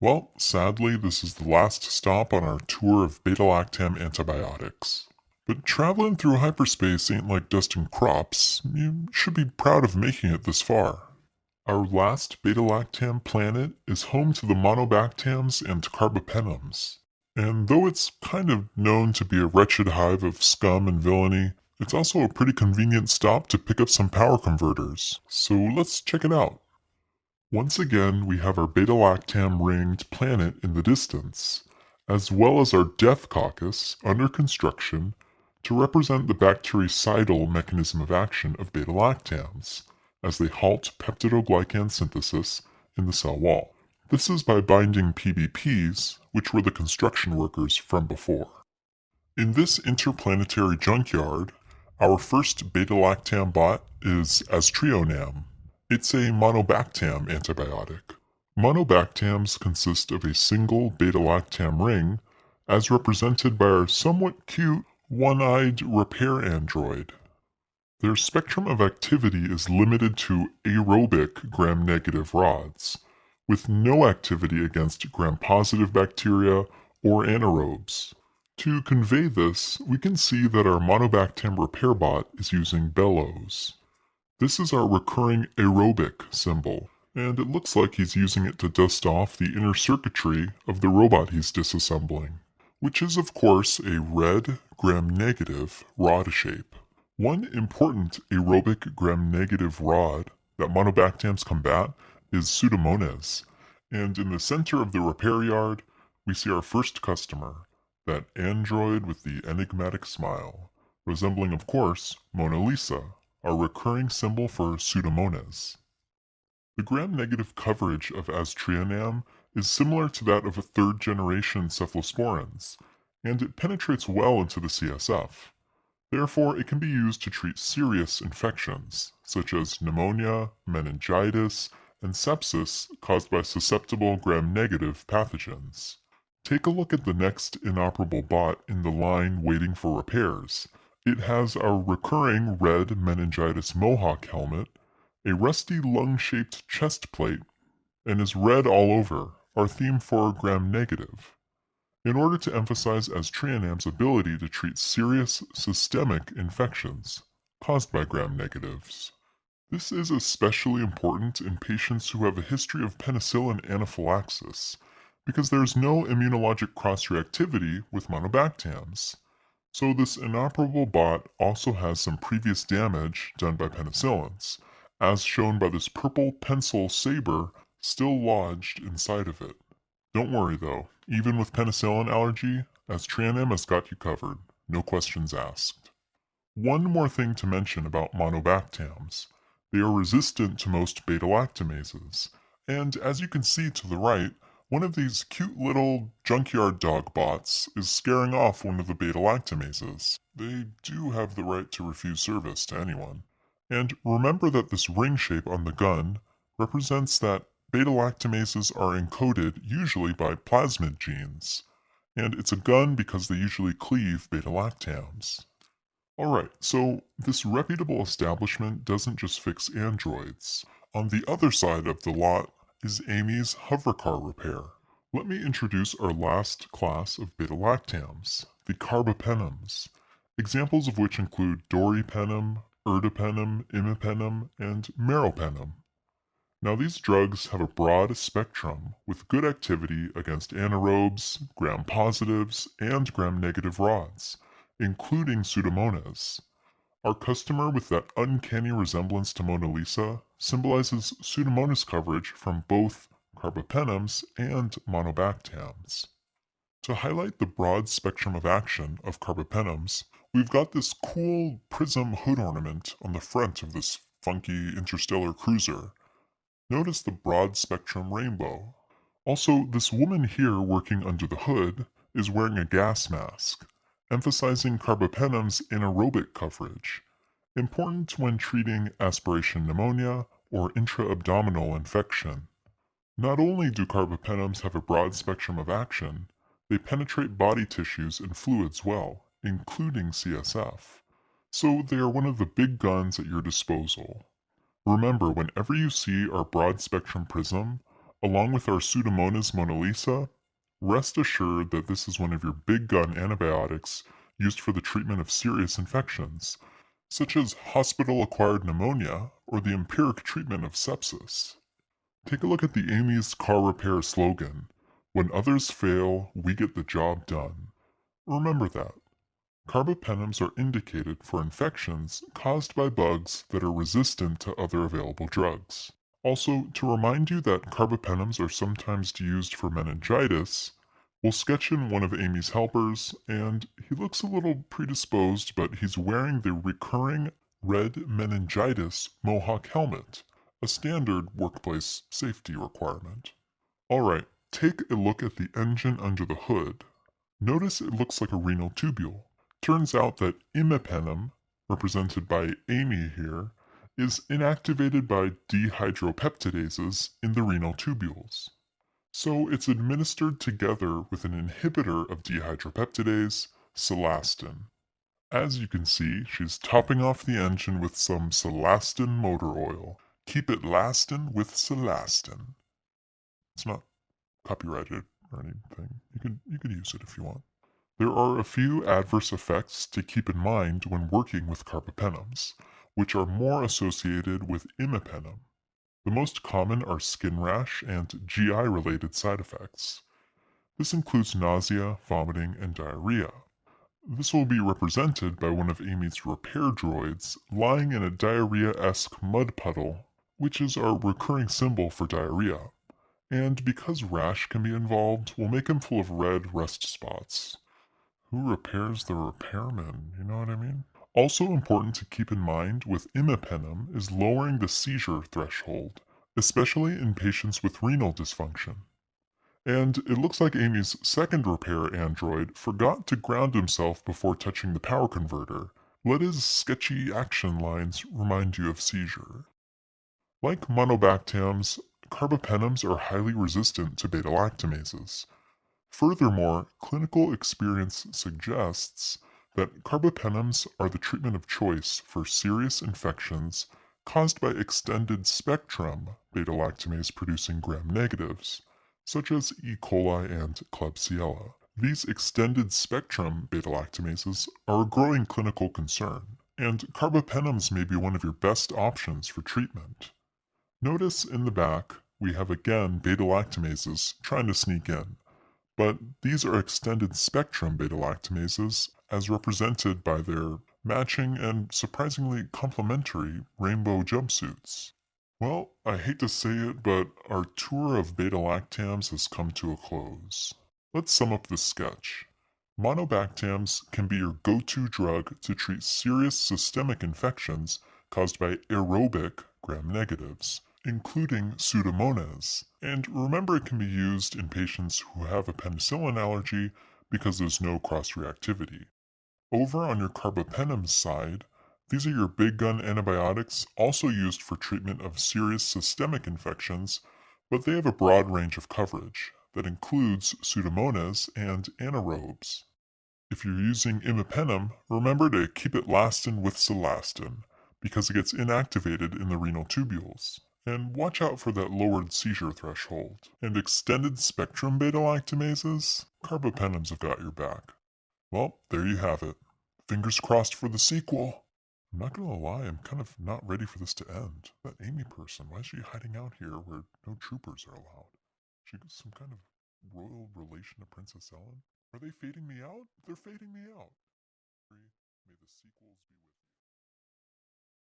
Well, sadly, this is the last stop on our tour of beta-lactam antibiotics. But traveling through hyperspace ain't like dusting crops. You should be proud of making it this far. Our last beta-lactam planet is home to the Monobactams and Carbapenms. And though it's kind of known to be a wretched hive of scum and villainy, it's also a pretty convenient stop to pick up some power converters. So let's check it out. Once again, we have our beta-lactam ringed planet in the distance, as well as our death caucus under construction to represent the bactericidal mechanism of action of beta-lactams, as they halt peptidoglycan synthesis in the cell wall. This is by binding PBPs, which were the construction workers from before. In this interplanetary junkyard, our first beta-lactam bot is Aztrionam. It's a monobactam antibiotic. Monobactams consist of a single beta-lactam ring, as represented by our somewhat cute one-eyed repair android. Their spectrum of activity is limited to aerobic gram-negative rods, with no activity against gram-positive bacteria or anaerobes. To convey this, we can see that our monobactam repair bot is using bellows. This is our recurring aerobic symbol, and it looks like he's using it to dust off the inner circuitry of the robot he's disassembling, which is of course a red gram-negative rod shape. One important aerobic gram-negative rod that monobactams combat is Pseudomonas, and in the center of the repair yard, we see our first customer, that android with the enigmatic smile, resembling of course Mona Lisa, our recurring symbol for Pseudomonas. The gram-negative coverage of Aztrionam is similar to that of a third-generation cephalosporins, and it penetrates well into the CSF. Therefore, it can be used to treat serious infections, such as pneumonia, meningitis, and sepsis caused by susceptible gram-negative pathogens. Take a look at the next inoperable bot in the line waiting for repairs. It has our recurring red meningitis mohawk helmet, a rusty lung-shaped chest plate, and is red all over, our theme for gram-negative, in order to emphasize Aztrionam's ability to treat serious systemic infections caused by gram-negatives. This is especially important in patients who have a history of penicillin anaphylaxis, because there is no immunologic cross-reactivity with monobactams. So this inoperable bot also has some previous damage done by penicillins, as shown by this purple pencil saber still lodged inside of it. Don't worry though, even with penicillin allergy, Aztrionam has got you covered, no questions asked. One more thing to mention about monobactams. They are resistant to most beta-lactamases, and as you can see to the right, one of these cute little junkyard dog bots is scaring off one of the beta-lactamases. They do have the right to refuse service to anyone. And remember that this ring shape on the gun represents that beta-lactamases are encoded usually by plasmid genes, and it's a gun because they usually cleave beta-lactams. Alright, so this reputable establishment doesn't just fix androids. On the other side of the lot is Amy's hovercar repair. Let me introduce our last class of beta-lactams, the Carbapenms, examples of which include Doripenem, Ertapenem, Imipenem, and Meropenem. Now these drugs have a broad spectrum with good activity against anaerobes, gram-positives, and gram-negative rods, including Pseudomonas. Our customer with that uncanny resemblance to Mona Lisa symbolizes Pseudomonas coverage from both Carbapenems and Monobactams. To highlight the broad spectrum of action of Carbapenems, we've got this cool prism hood ornament on the front of this funky interstellar cruiser. Notice the broad spectrum rainbow. Also, this woman here working under the hood is wearing a gas mask, emphasizing Carbapenem's anaerobic coverage, important when treating aspiration pneumonia or intra-abdominal infection. Not only do Carbapenems have a broad spectrum of action, they penetrate body tissues and fluids well, including CSF. So they are one of the big guns at your disposal. Remember, whenever you see our broad spectrum prism, Along with our Pseudomonas monalisa, rest assured that this is one of your big gun antibiotics used for the treatment of serious infections, such as hospital-acquired pneumonia or the empiric treatment of sepsis. Take a look at the Amy's Car Repair slogan, "When others fail, we get the job done." Remember that. Carbapenems are indicated for infections caused by bugs that are resistant to other available drugs. Also, to remind you that carbapenems are sometimes used for meningitis, we'll sketch in one of Amy's helpers, and he looks a little predisposed, but he's wearing the recurring red meningitis mohawk helmet, a standard workplace safety requirement. Alright, take a look at the engine under the hood. Notice it looks like a renal tubule. Turns out that imipenem, represented by Amy here, is inactivated by dehydropeptidases in the renal tubules. So it's administered together with an inhibitor of dehydropeptidase, celastin. As you can see, she's topping off the engine with some celastin motor oil. Keep it lastin' with celastin. It's not copyrighted or anything. You could use it if you want. There are a few adverse effects to keep in mind when working with carbapenems, which are more associated with imipenem. The most common are skin rash and GI-related side effects. This includes nausea, vomiting, and diarrhea. This will be represented by one of Amy's repair droids lying in a diarrhea-esque mud puddle, which is our recurring symbol for diarrhea. And because rash can be involved, we'll make him full of red rust spots. Who repairs the repairman? You know what I mean? Also important to keep in mind with imipenem is lowering the seizure threshold, especially in patients with renal dysfunction. And it looks like Amy's second repair android forgot to ground himself before touching the power converter. Let his sketchy action lines remind you of seizure. Like Monobactams, carbapenems are highly resistant to beta-lactamases. Furthermore, clinical experience suggests that carbapenems are the treatment of choice for serious infections caused by extended spectrum beta-lactamase producing gram-negatives, such as E. coli and Klebsiella. These extended spectrum beta-lactamases are a growing clinical concern, and carbapenems may be one of your best options for treatment. Notice in the back we have again beta-lactamases trying to sneak in. But these are extended spectrum beta-lactamases as represented by their matching and surprisingly complementary rainbow jumpsuits. Well, I hate to say it, but our tour of beta-lactams has come to a close. Let's sum up this sketch. Monobactams can be your go-to drug to treat serious systemic infections caused by aerobic gram-negatives, including Pseudomonas. And remember, it can be used in patients who have a penicillin allergy because there's no cross-reactivity. Over on your carbapenem side, these are your big gun antibiotics also used for treatment of serious systemic infections, but they have a broad range of coverage that includes Pseudomonas and anaerobes. If you're using imipenem, remember to keep it lastin with celastin, because it gets inactivated in the renal tubules. And watch out for that lowered seizure threshold. And extended spectrum beta-lactamases, carbapenems have got your back. Well, there you have it. Fingers crossed for the sequel. I'm not gonna lie, I'm kind of not ready for this to end. That Amy person, why is she hiding out here where no troopers are allowed? She got some kind of royal relation to Princess Ellen? Are they fading me out? They're fading me out. May the sequels be with you.